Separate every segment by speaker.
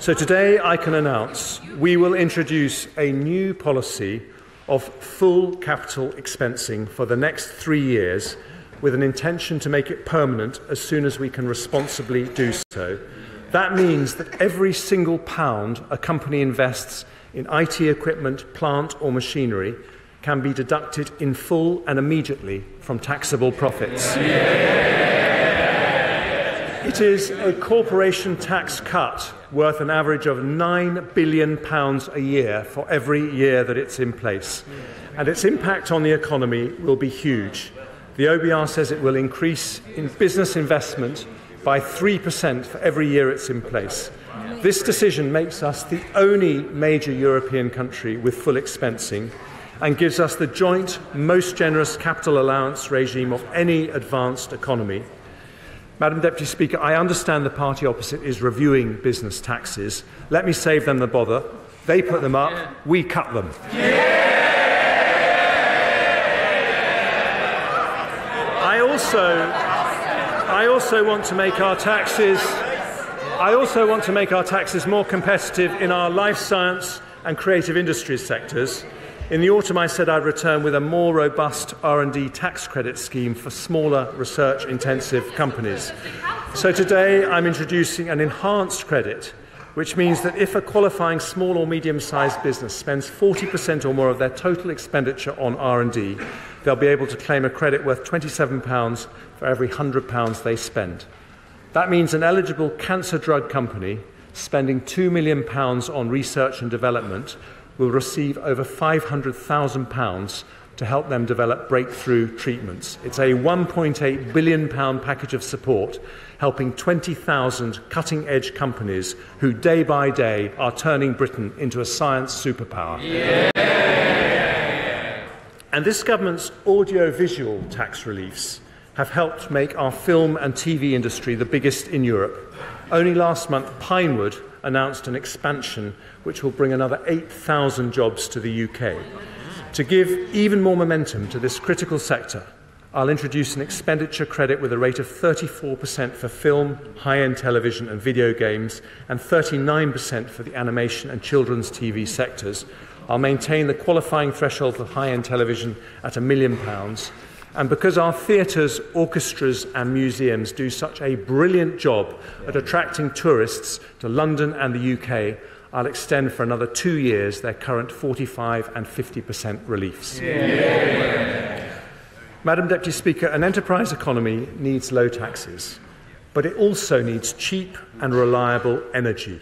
Speaker 1: So today I can announce we will introduce a new policy of full capital expensing for the next 3 years, with an intention to make it permanent as soon as we can responsibly do so. That means that every single pound a company invests in IT equipment, plant or machinery can be deducted in full and immediately from taxable profits. It is a corporation tax cut worth an average of £9 billion a year for every year that it's in place. And its impact on the economy will be huge. The OBR says it will increase in business investment by 3% for every year it's in place. This decision makes us the only major European country with full expensing and gives us the joint most generous capital allowance regime of any advanced economy. Madam Deputy Speaker, I understand the party opposite is reviewing business taxes. Let me save them the bother. They put them up, we cut them. I also want to make our taxes more competitive in our life science and creative industries sectors. In the autumn, I said I'd return with a more robust R&D tax credit scheme for smaller research-intensive companies. So today, I'm introducing an enhanced credit, which means that if a qualifying small or medium-sized business spends 40% or more of their total expenditure on R&D, they'll be able to claim a credit worth £27 for every £100 they spend. That means an eligible cancer drug company spending £2 million on research and development will receive over £500,000 to help them develop breakthrough treatments. It's a £1.8 billion package of support, helping 20,000 cutting-edge companies who day by day are turning Britain into a science superpower. And this government's audiovisual tax reliefs have helped make our film and TV industry the biggest in Europe. Only last month, Pinewood announced an expansion which will bring another 8,000 jobs to the UK. To give even more momentum to this critical sector, I'll introduce an expenditure credit with a rate of 34% for film, high-end television and video games, and 39% for the animation and children's TV sectors. I'll maintain the qualifying threshold for high-end television at £1 million. And because our theatres, orchestras and museums do such a brilliant job at attracting tourists to London and the UK, I'll extend for another 2 years their current 45% and 50% reliefs. Madam Deputy Speaker, an enterprise economy needs low taxes, but it also needs cheap and reliable energy.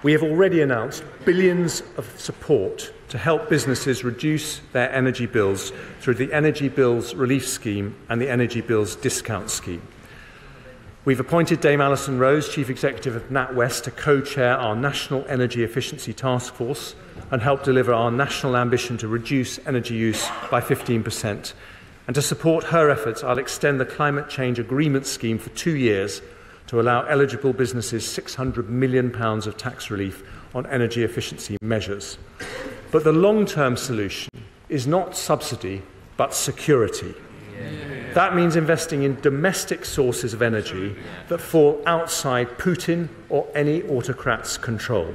Speaker 1: We have already announced billions of support to help businesses reduce their energy bills through the Energy Bills Relief Scheme and the Energy Bills Discount Scheme. We've appointed Dame Alison Rose, Chief Executive of NatWest, to co-chair our National Energy Efficiency Task Force and help deliver our national ambition to reduce energy use by 15%. And to support her efforts, I'll extend the Climate Change Agreement Scheme for 2 years to allow eligible businesses £600 million of tax relief on energy efficiency measures. But the long-term solution is not subsidy, but security. That means investing in domestic sources of energy that fall outside Putin or any autocrat's control.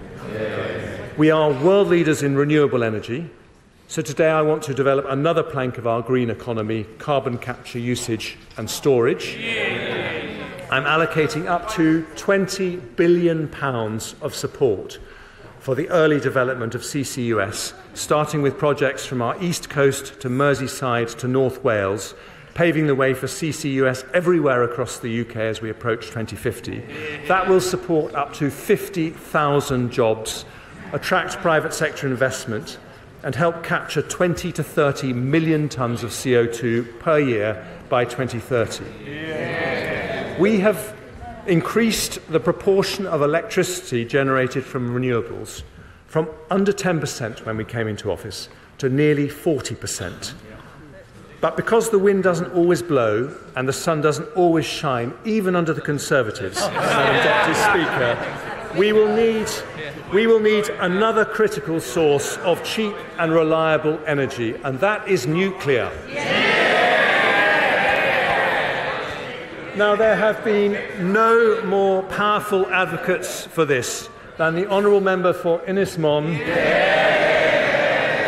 Speaker 1: We are world leaders in renewable energy, so today I want to develop another plank of our green economy, carbon capture, usage and storage. I'm allocating up to £20 billion of support for the early development of CCUS, starting with projects from our east coast to Merseyside to North Wales, paving the way for CCUS everywhere across the UK as we approach 2050. That will support up to 50,000 jobs, attract private sector investment, and help capture 20 to 30 million tonnes of CO2 per year by 2030. We have increased the proportion of electricity generated from renewables from under 10% when we came into office to nearly 40%. But because the wind doesn't always blow and the sun doesn't always shine, even under the Conservatives, Madam Deputy Speaker, we will need another critical source of cheap and reliable energy, and that is nuclear. Now, there have been no more powerful advocates for this than the Honourable Member for Innismon,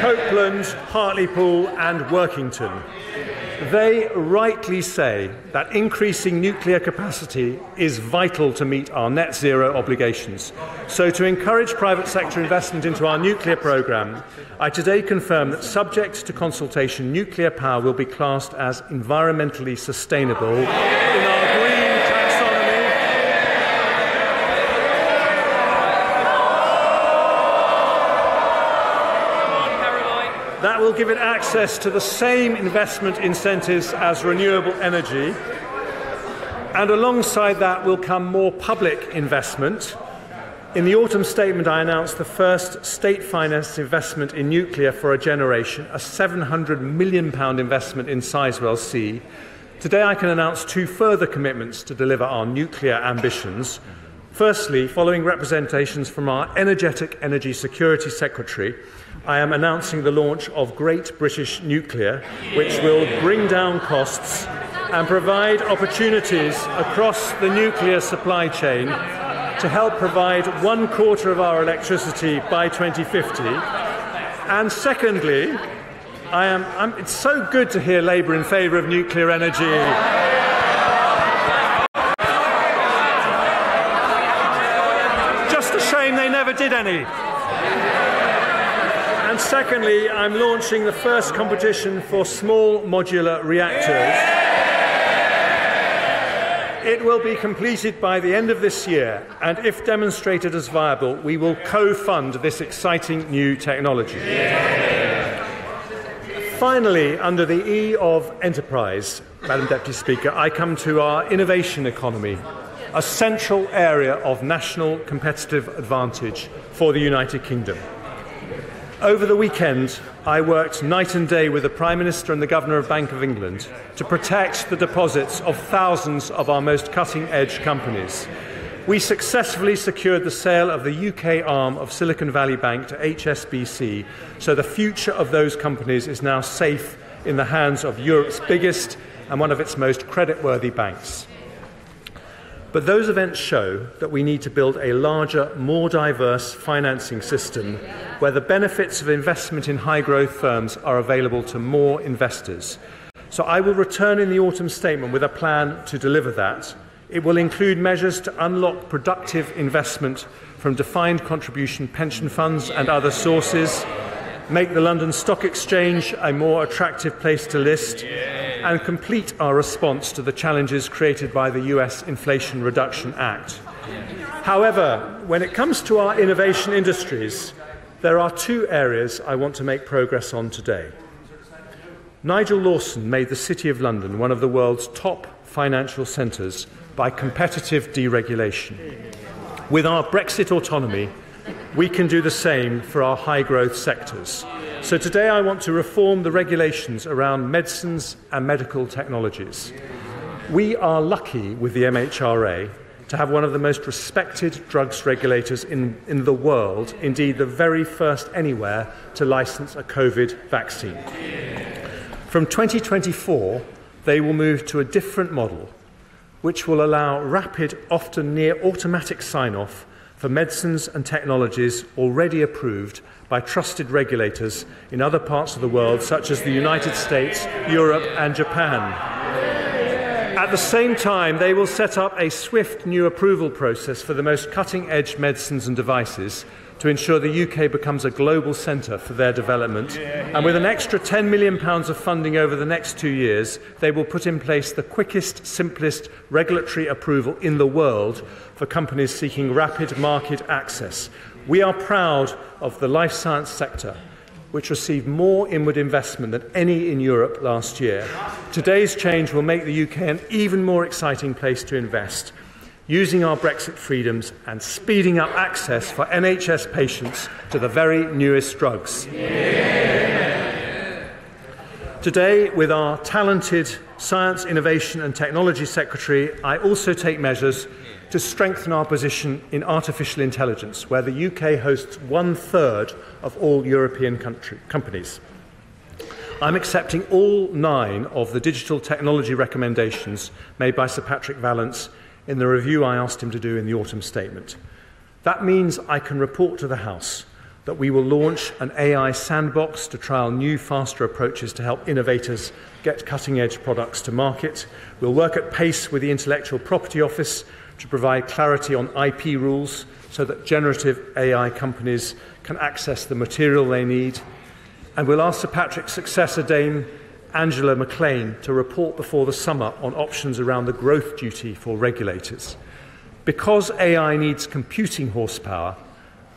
Speaker 1: Copeland, Hartlepool and Workington. They rightly say that increasing nuclear capacity is vital to meet our net zero obligations. So, to encourage private sector investment into our nuclear programme, I today confirm that, subject to consultation, nuclear power will be classed as environmentally sustainable in our green taxonomy. That will give it access to the same investment incentives as renewable energy, and alongside that will come more public investment. In the autumn statement, I announced the first state-financed investment in nuclear for a generation, a £700 million investment in Sizewell C. Today I can announce two further commitments to deliver our nuclear ambitions. Firstly, following representations from our energetic Energy Security Secretary, I am announcing the launch of Great British Nuclear, which will bring down costs and provide opportunities across the nuclear supply chain to help provide 1/4 of our electricity by 2050. And secondly, it's so good to hear Labour in favour of nuclear energy. Just a shame they never did any. And secondly, I'm launching the first competition for small modular reactors. It will be completed by the end of this year, and if demonstrated as viable, we will co-fund this exciting new technology. Finally, under the E of enterprise, Madam Deputy Speaker, I come to our innovation economy, a central area of national competitive advantage for the United Kingdom. Over the weekend, I worked night and day with the Prime Minister and the Governor of Bank of England to protect the deposits of thousands of our most cutting-edge companies. We successfully secured the sale of the UK arm of Silicon Valley Bank to HSBC, so the future of those companies is now safe in the hands of Europe's biggest and one of its most creditworthy banks. But those events show that we need to build a larger, more diverse financing system where the benefits of investment in high-growth firms are available to more investors. So I will return in the autumn statement with a plan to deliver that. It will include measures to unlock productive investment from defined contribution pension funds and other sources, make the London Stock Exchange a more attractive place to list, and complete our response to the challenges created by the US Inflation Reduction Act. However, when it comes to our innovation industries, there are two areas I want to make progress on today. Nigel Lawson made the City of London one of the world's top financial centres by competitive deregulation. With our Brexit autonomy, we can do the same for our high-growth sectors. So today I want to reform the regulations around medicines and medical technologies. We are lucky with the MHRA to have one of the most respected drugs regulators in the world, indeed the very first anywhere to license a COVID vaccine. From 2024, they will move to a different model, which will allow rapid, often near automatic sign-off for medicines and technologies already approved by trusted regulators in other parts of the world, such as the United States, Europe and Japan. At the same time, they will set up a swift new approval process for the most cutting-edge medicines and devices to ensure the UK becomes a global centre for their development. And with an extra £10 million of funding over the next 2 years, they will put in place the quickest, simplest regulatory approval in the world for companies seeking rapid market access. We are proud of the life science sector, which received more inward investment than any in Europe last year. Today's change will make the UK an even more exciting place to invest, using our Brexit freedoms and speeding up access for NHS patients to the very newest drugs. Today, with our talented Science, Innovation and Technology Secretary, I also take measures to strengthen our position in artificial intelligence, where the UK hosts 1/3 of all European companies. I'm accepting all 9 of the digital technology recommendations made by Sir Patrick Vallance in the review I asked him to do in the autumn statement. That means I can report to the House that we will launch an AI sandbox to trial new, faster approaches to help innovators get cutting-edge products to market. We'll work at pace with the Intellectual Property Office to provide clarity on IP rules so that generative AI companies can access the material they need. And we'll ask Sir Patrick's successor, Dame Angela McLean, to report before the summer on options around the growth duty for regulators. Because AI needs computing horsepower,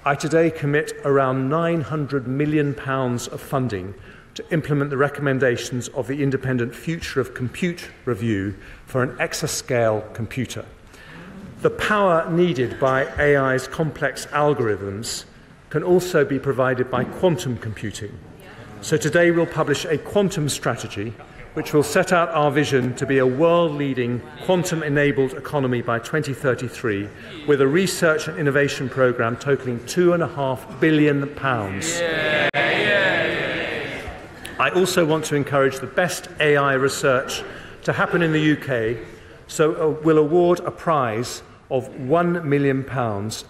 Speaker 1: I today commit around £900 million of funding to implement the recommendations of the Independent Future of Compute Review for an exascale computer. The power needed by AI's complex algorithms can also be provided by quantum computing. So today we'll publish a quantum strategy which will set out our vision to be a world-leading quantum-enabled economy by 2033 with a research and innovation programme totalling £2.5 billion. I also want to encourage the best AI research to happen in the UK, so we'll award a prize of £1 million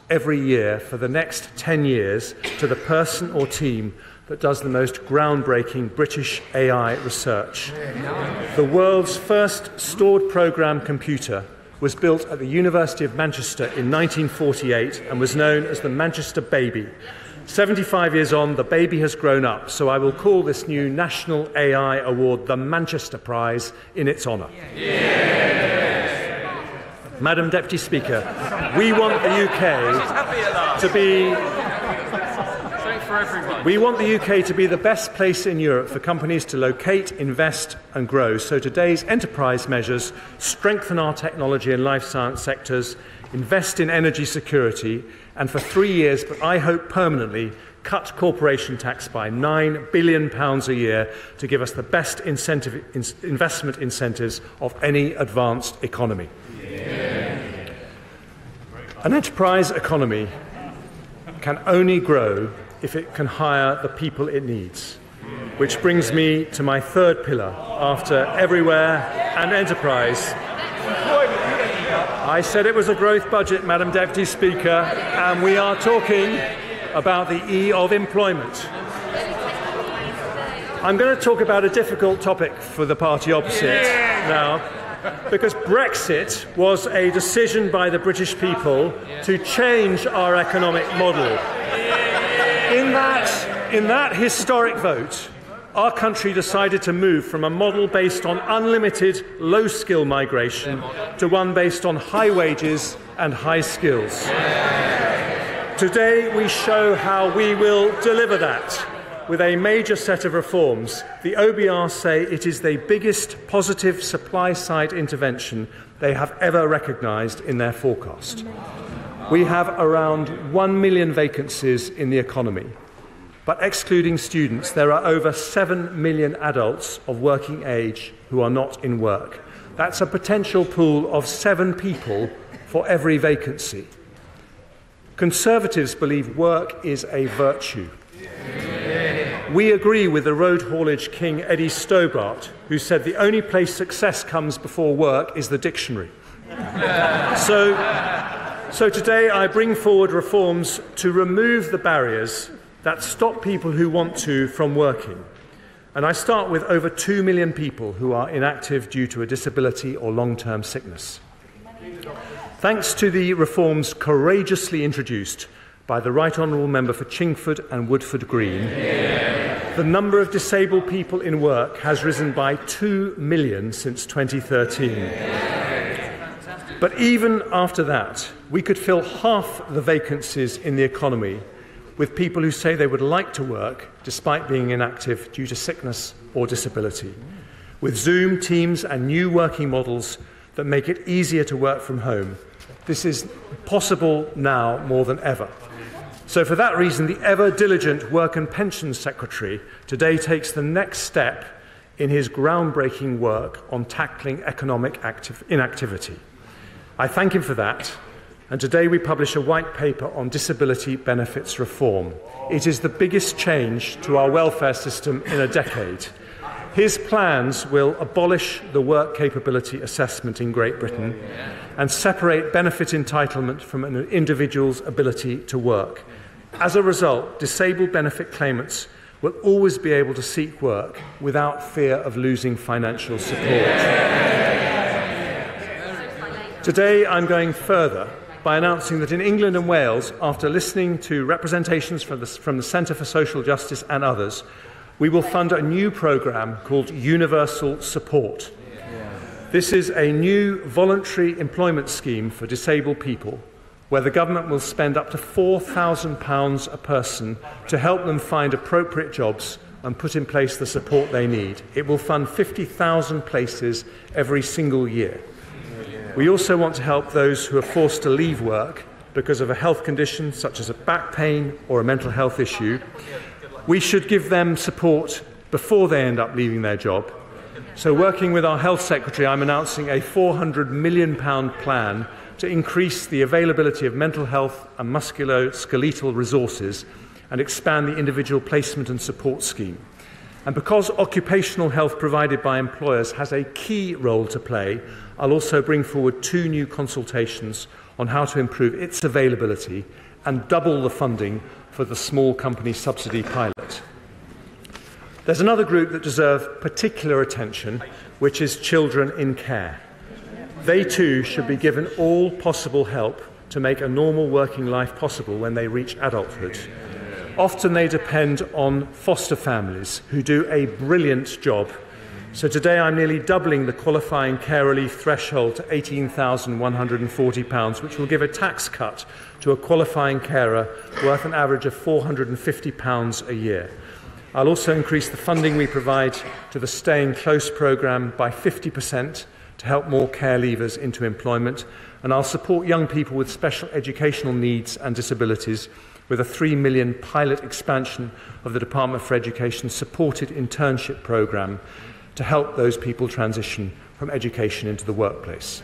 Speaker 1: every year for the next 10 years to the person or team that does the most groundbreaking British AI research. The world's first stored programme computer was built at the University of Manchester in 1948 and was known as the Manchester Baby. 75 years on, the baby has grown up, so I will call this new National AI Award the Manchester Prize in its honour. Madam Deputy Speaker, we want the UK to be the best place in Europe for companies to locate, invest and grow. So today's enterprise measures strengthen our technology and life science sectors, invest in energy security, and for 3 years, but I hope permanently, cut corporation tax by £9 billion a year to give us the best investment incentives of any advanced economy. An enterprise economy can only grow if it can hire the people it needs. Which brings me to my third pillar, after everywhere and enterprise. I said it was a growth budget, Madam Deputy Speaker, and we are talking about the E of employment. I'm going to talk about a difficult topic for the party opposite now, because Brexit was a decision by the British people to change our economic model. In that historic vote, our country decided to move from a model based on unlimited low-skill migration to one based on high wages and high skills. Today, we show how we will deliver that with a major set of reforms. The OBR say it is the biggest positive supply-side intervention they have ever recognised in their forecast. We have around 1 million vacancies in the economy. But excluding students, there are over 7 million adults of working age who are not in work. That's a potential pool of 7 people for every vacancy. Conservatives believe work is a virtue. We agree with the road haulage king Eddie Stobart, who said the only place success comes before work is the dictionary. So today I bring forward reforms to remove the barriers that stop people who want to from working. And I start with over 2 million people who are inactive due to a disability or long-term sickness. Thanks to the reforms courageously introduced by the Right Honourable Member for Chingford and Woodford Green, the number of disabled people in work has risen by 2 million since 2013. But even after that, we could fill half the vacancies in the economy with people who say they would like to work despite being inactive due to sickness or disability, with Zoom, Teams and new working models that make it easier to work from home. This is possible now more than ever. So for that reason, the ever-diligent Work and Pensions Secretary today takes the next step in his groundbreaking work on tackling economic inactivity. I thank him for that. And today we publish a white paper on disability benefits reform. It is the biggest change to our welfare system in a decade. His plans will abolish the work capability assessment in Great Britain and separate benefit entitlement from an individual's ability to work. As a result, disabled benefit claimants will always be able to seek work without fear of losing financial support. Today, I'm going further by announcing that in England and Wales, after listening to representations from the Centre for Social Justice and others, we will fund a new programme called Universal Support. This is a new voluntary employment scheme for disabled people where the government will spend up to £4,000 a person to help them find appropriate jobs and put in place the support they need. It will fund 50,000 places every single year. We also want to help those who are forced to leave work because of a health condition such as a back pain or a mental health issue. We should give them support before they end up leaving their job. So working with our Health Secretary, I'm announcing a £400 million plan to increase the availability of mental health and musculoskeletal resources and expand the individual placement and support scheme. And because occupational health provided by employers has a key role to play, I'll also bring forward 2 new consultations on how to improve its availability and double the funding for the small company subsidy pilot. There's another group that deserve particular attention, which is children in care. They too should be given all possible help to make a normal working life possible when they reach adulthood. Often they depend on foster families who do a brilliant job. So today I'm nearly doubling the qualifying care relief threshold to £18,140, which will give a tax cut to a qualifying carer worth an average of £450 a year. I'll also increase the funding we provide to the Staying Close programme by 50% to help more care leavers into employment, and I'll support young people with special educational needs and disabilities with a £3 million pilot expansion of the Department for Education's supported internship programme to help those people transition from education into the workplace.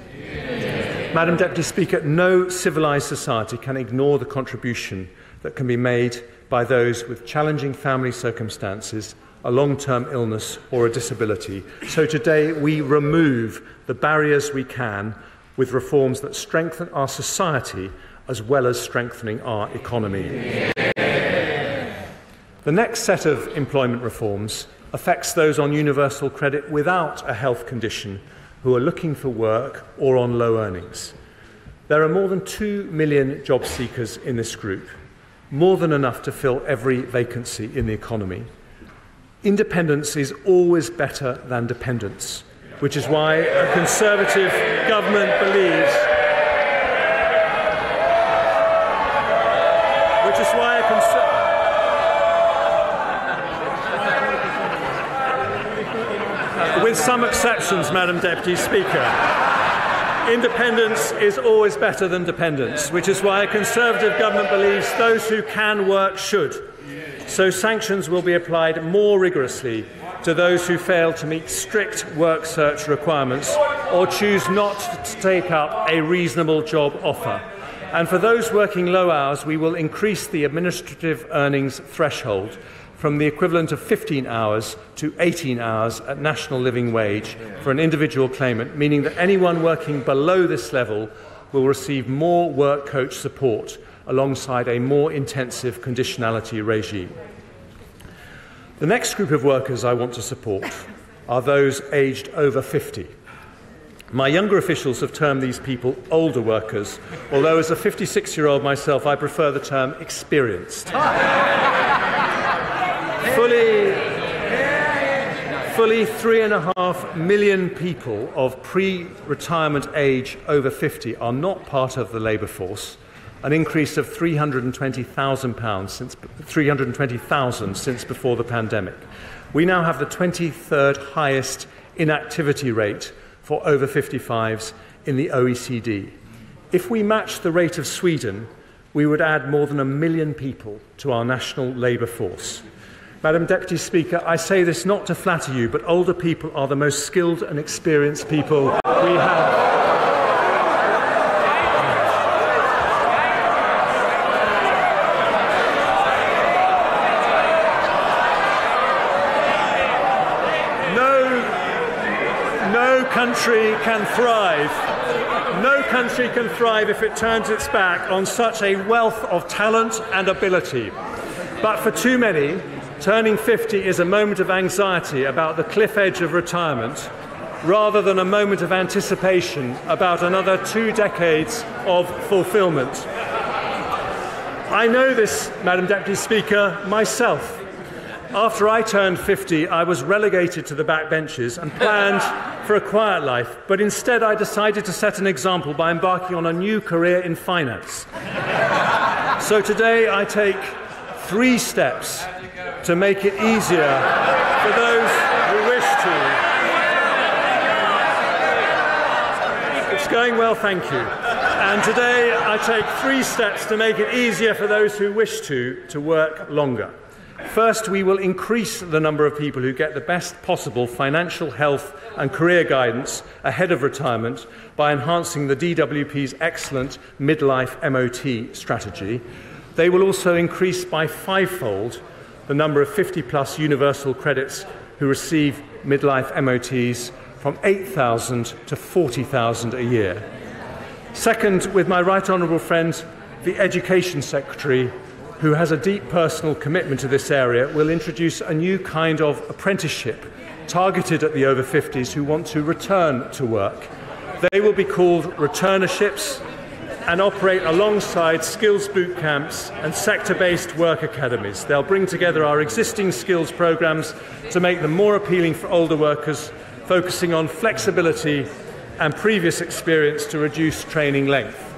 Speaker 1: Madam Deputy Speaker, no civilised society can ignore the contribution that can be made by those with challenging family circumstances, a long-term illness or a disability. So today we remove the barriers we can with reforms that strengthen our society as well as strengthening our economy. The next set of employment reforms affects those on universal credit without a health condition who are looking for work or on low earnings. There are more than 2 million job seekers in this group, more than enough to fill every vacancy in the economy. Independence is always better than dependence, which is why a Conservative government believes with some exceptions, Madam Deputy Speaker, independence is always better than dependence, which is why a Conservative government believes those who can work should. So sanctions will be applied more rigorously to those who fail to meet strict work search requirements or choose not to take up a reasonable job offer. And for those working low hours, we will increase the administrative earnings threshold from the equivalent of 15 hours to 18 hours at national living wage for an individual claimant, meaning that anyone working below this level will receive more work coach support alongside a more intensive conditionality regime. The next group of workers I want to support are those aged over 50. My younger officials have termed these people older workers, although as a 56-year-old myself, I prefer the term experienced. Fully 3.5 million people of pre-retirement age over 50 are not part of the labour force, an increase of 320,000 since before the pandemic. We now have the 23rd highest inactivity rate for over 55s in the OECD. If we match the rate of Sweden, we would add more than 1 million people to our national labour force. Madam Deputy Speaker, I say this not to flatter you, but older people are the most skilled and experienced people we have. No country can thrive. No country can thrive if it turns its back on such a wealth of talent and ability. But for too many, turning 50 is a moment of anxiety about the cliff edge of retirement, rather than a moment of anticipation about another 2 decades of fulfilment. I know this, Madam Deputy Speaker, myself. After I turned 50, I was relegated to the backbenches and planned for a quiet life, but instead I decided to set an example by embarking on a new career in finance. So today I take 3 steps to make it easier for those who wish to. It's going well, thank you. And today I take 3 steps to make it easier for those who wish to work longer. First, we will increase the number of people who get the best possible financial, health and career guidance ahead of retirement by enhancing the DWP's excellent midlife MOT strategy. They will also increase by 5-fold the number of 50-plus universal credits who receive midlife MOTs from 8,000 to 40,000 a year. Second, with my right honourable friend, the Education Secretary, who has a deep personal commitment to this area, will introduce a new kind of apprenticeship targeted at the over 50s who want to return to work. They will be called returnerships and operate alongside skills boot camps and sector-based work academies. They'll bring together our existing skills programmes to make them more appealing for older workers, focusing on flexibility and previous experience to reduce training length.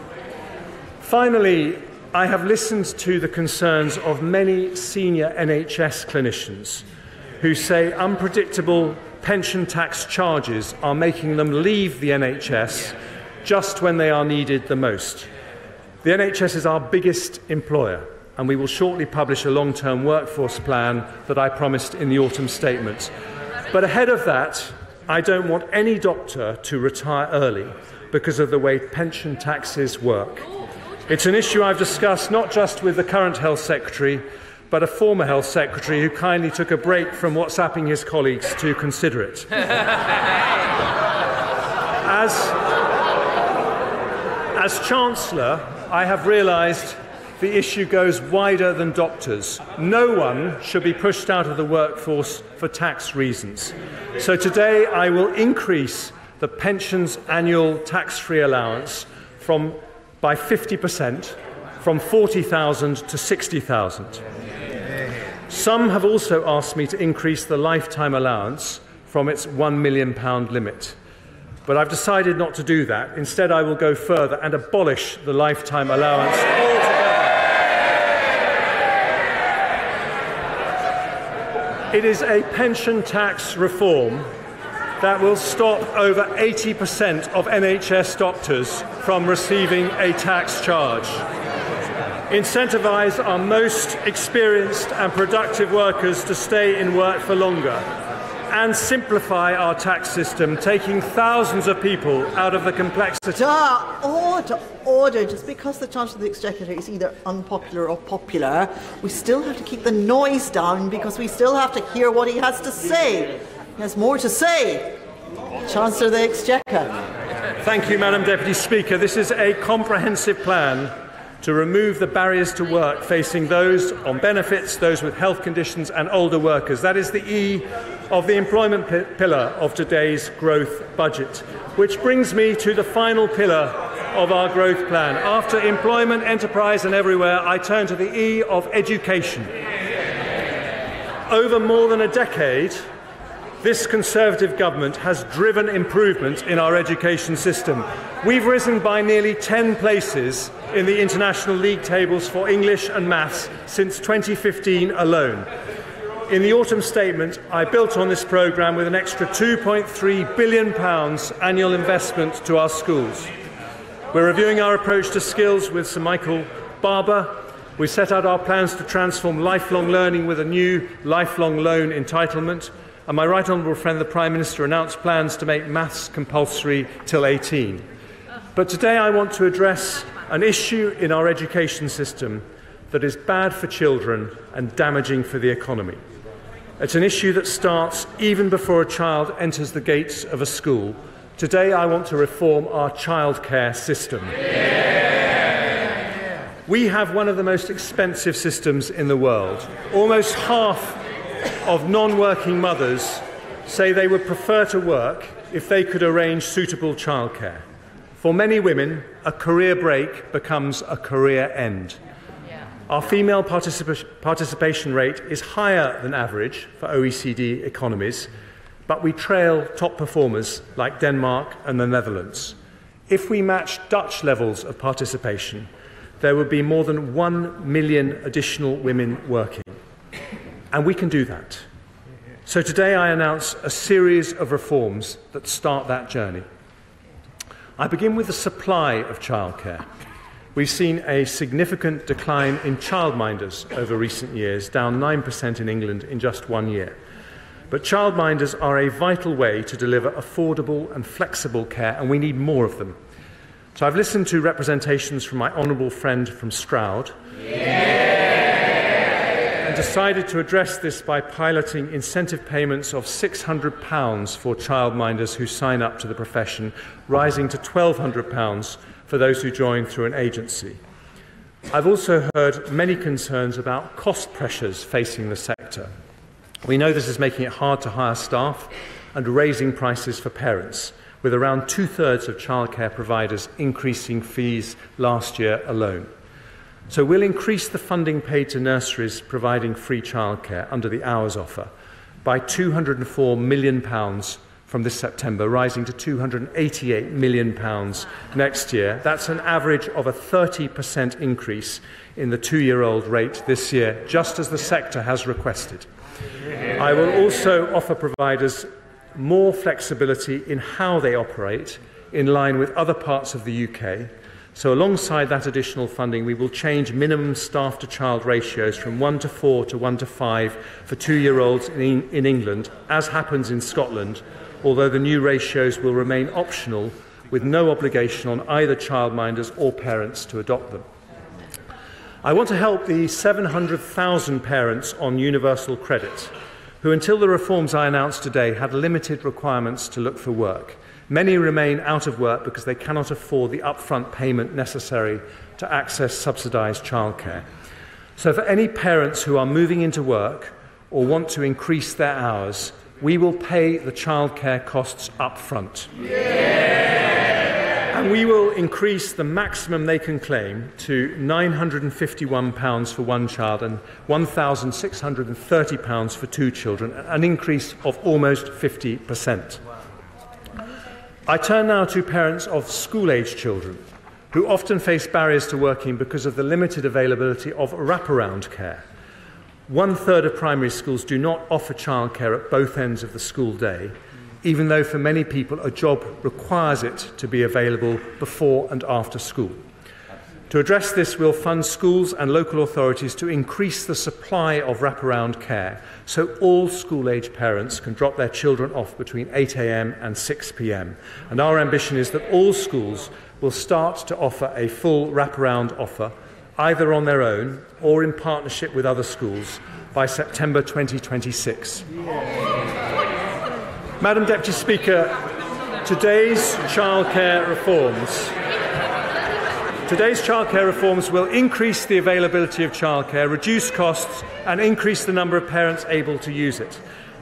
Speaker 1: Finally, I have listened to the concerns of many senior NHS clinicians who say unpredictable pension tax charges are making them leave the NHS just when they are needed the most. The NHS is our biggest employer, and we will shortly publish a long-term workforce plan that I promised in the autumn statement. But ahead of that, I don't want any doctor to retire early because of the way pension taxes work. It's an issue I've discussed not just with the current Health Secretary, but a former Health Secretary who kindly took a break from WhatsApping his colleagues to consider it. As Chancellor, I have realised the issue goes wider than doctors. No one should be pushed out of the workforce for tax reasons. So today I will increase the pension's annual tax-free allowance by 50%, from 40,000 to 60,000. Some have also asked me to increase the lifetime allowance from its £1 million limit. But I've decided not to do that. Instead, I will go further and abolish the lifetime allowance altogether. It is a pension tax reform that will stop over 80% of NHS doctors from receiving a tax charge, incentivise our most experienced and productive workers to stay in work for longer, and simplify our tax system, taking thousands of people out of the complexity.
Speaker 2: Order. Just because the Chancellor of the Exchequer is either unpopular or popular, we still have to keep the noise down because we still have to hear what he has to say. He has more to say. Chancellor of the Exchequer.
Speaker 1: Thank you, Madam Deputy Speaker. This is a comprehensive plan to remove the barriers to work facing those on benefits, those with health conditions and older workers. That is the E of the employment pillar of today's growth budget. Which brings me to the final pillar of our growth plan. After employment, enterprise and everywhere, I turn to the E of education. Over more than a decade, this Conservative government has driven improvement in our education system. We've risen by nearly 10 places in the international league tables for English and maths since 2015 alone. In the autumn statement, I built on this programme with an extra £2.3 billion annual investment to our schools. We're reviewing our approach to skills with Sir Michael Barber. We set out our plans to transform lifelong learning with a new lifelong loan entitlement. And my right honourable friend, the Prime Minister, announced plans to make maths compulsory till 18. But today I want to address an issue in our education system that is bad for children and damaging for the economy. It's an issue that starts even before a child enters the gates of a school, Today I want to reform our childcare system. We have one of the most expensive systems in the world. Almost half of non-working mothers say they would prefer to work if they could arrange suitable childcare. For many women, a career break becomes a career end. Our female participation rate is higher than average for OECD economies, but we trail top performers like Denmark and the Netherlands. If we match Dutch levels of participation, there would be more than 1 million additional women working. And we can do that. So today I announce a series of reforms that start that journey. I begin with the supply of childcare. We've seen a significant decline in childminders over recent years, down 9% in England in just 1 year. But childminders are a vital way to deliver affordable and flexible care, and we need more of them. So I've listened to representations from my honourable friend from Stroud and decided to address this by piloting incentive payments of £600 for childminders who sign up to the profession, rising to £1,200 for those who join through an agency. I've also heard many concerns about cost pressures facing the sector. We know this is making it hard to hire staff and raising prices for parents, with around 2/3 of childcare providers increasing fees last year alone. So we'll increase the funding paid to nurseries providing free childcare under the hours offer by £204 million from this September, rising to £288 million next year. That's an average of a 30% increase in the 2-year-old rate this year, just as the sector has requested. I will also offer providers more flexibility in how they operate, in line with other parts of the UK. So alongside that additional funding, we will change minimum staff-to-child ratios from 1:4 to 1:5 for 2-year-olds in England, as happens in Scotland, although the new ratios will remain optional, with no obligation on either childminders or parents to adopt them. I want to help the 700,000 parents on universal credit, who until the reforms I announced today had limited requirements to look for work. Many remain out of work because they cannot afford the upfront payment necessary to access subsidised childcare. So for any parents who are moving into work or want to increase their hours, we will pay the childcare costs up front. And we will increase the maximum they can claim to £951 for one child and £1,630 for 2 children, an increase of almost 50%. I turn now to parents of school-age children, who often face barriers to working because of the limited availability of wraparound care. 1/3 of primary schools do not offer childcare at both ends of the school day, even though for many people a job requires it to be available before and after school. To address this, we'll fund schools and local authorities to increase the supply of wraparound care, so all school-age parents can drop their children off between 8 a.m. and 6 p.m. And our ambition is that all schools will start to offer a full wraparound offer, either on their own or in partnership with other schools, by September 2026. Madam Deputy Speaker, today's childcare reforms will increase the availability of childcare, reduce costs and increase the number of parents able to use it.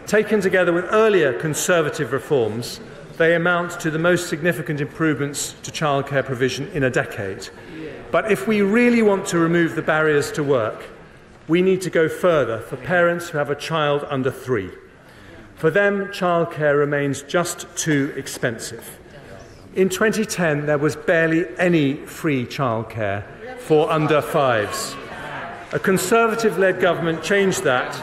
Speaker 1: Taken together with earlier Conservative reforms, they amount to the most significant improvements to childcare provision in a decade. But if we really want to remove the barriers to work, we need to go further for parents who have a child under 3. For them, childcare remains just too expensive. In 2010, there was barely any free childcare for under 5s. A Conservative-led government changed that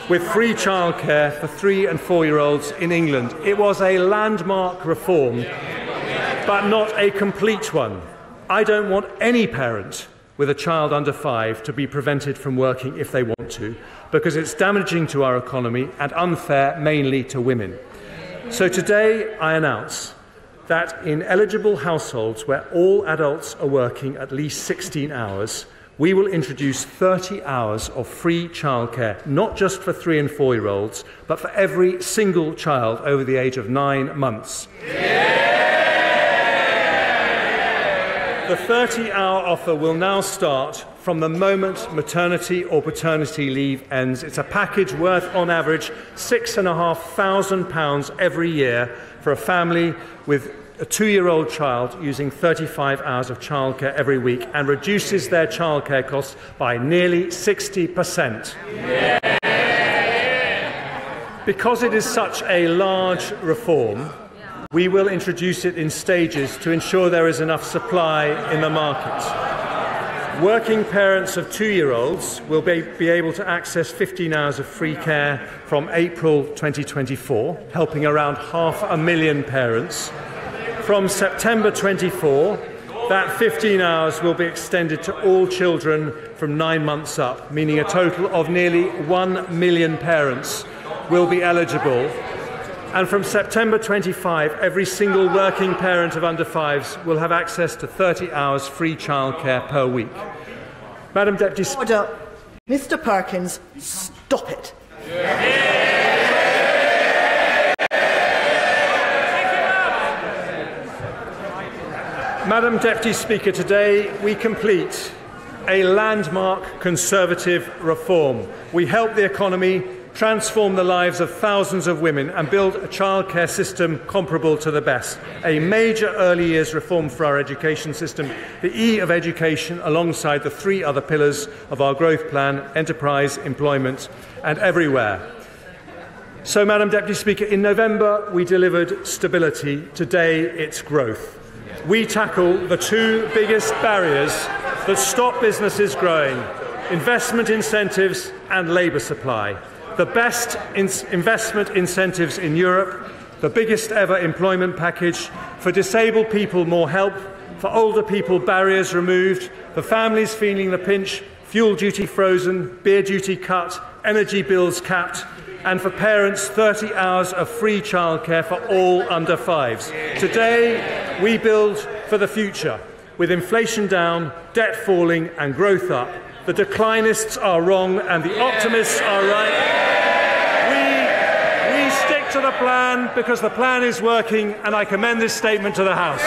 Speaker 1: with free childcare for 3- and 4-year-olds in England. It was a landmark reform, but not a complete one. I don't want any parent with a child under 5 to be prevented from working if they want to, because it's damaging to our economy and unfair mainly to women. So today I announce that in eligible households where all adults are working at least 16 hours, we will introduce 30 hours of free childcare, not just for 3- and 4-year-olds, but for every single child over the age of 9 months. Yeah! The 30-hour offer will now start from the moment maternity or paternity leave ends. It's a package worth, on average, £6,500 every year for a family with a 2-year-old child using 35 hours of childcare every week, and reduces their childcare costs by nearly 60%. Yeah. Because it is such a large reform, we will introduce it in stages to ensure there is enough supply in the market. Working parents of 2-year-olds will be able to access 15 hours of free care from April 2024, helping around 500,000 parents. From September 24, that 15 hours will be extended to all children from 9 months up, meaning a total of nearly 1 million parents will be eligible. And from September 25, every single working parent of under 5s will have access to 30 hours free childcare per week. Madam Deputy Speaker.
Speaker 2: Mr. Perkins, stop it.
Speaker 1: Madam Deputy Speaker, today we complete a landmark Conservative reform. We help the economy, transform the lives of thousands of women and build a childcare system comparable to the best. A major early years reform for our education system, the E of education, alongside the 3 other pillars of our growth plan: enterprise, employment and everywhere. So, Madam Deputy Speaker, in November we delivered stability. Today it's growth. We tackle the 2 biggest barriers that stop businesses growing: investment incentives and labour supply. The best investment incentives in Europe, the biggest ever employment package, for disabled people more help, for older people barriers removed, for families feeling the pinch, fuel duty frozen, beer duty cut, energy bills capped, and for parents 30 hours of free childcare for all under 5s. Today we build for the future, with inflation down, debt falling and growth up. The declinists are wrong and the optimists are right. We stick to the plan because the plan is working, and I commend this statement to the House.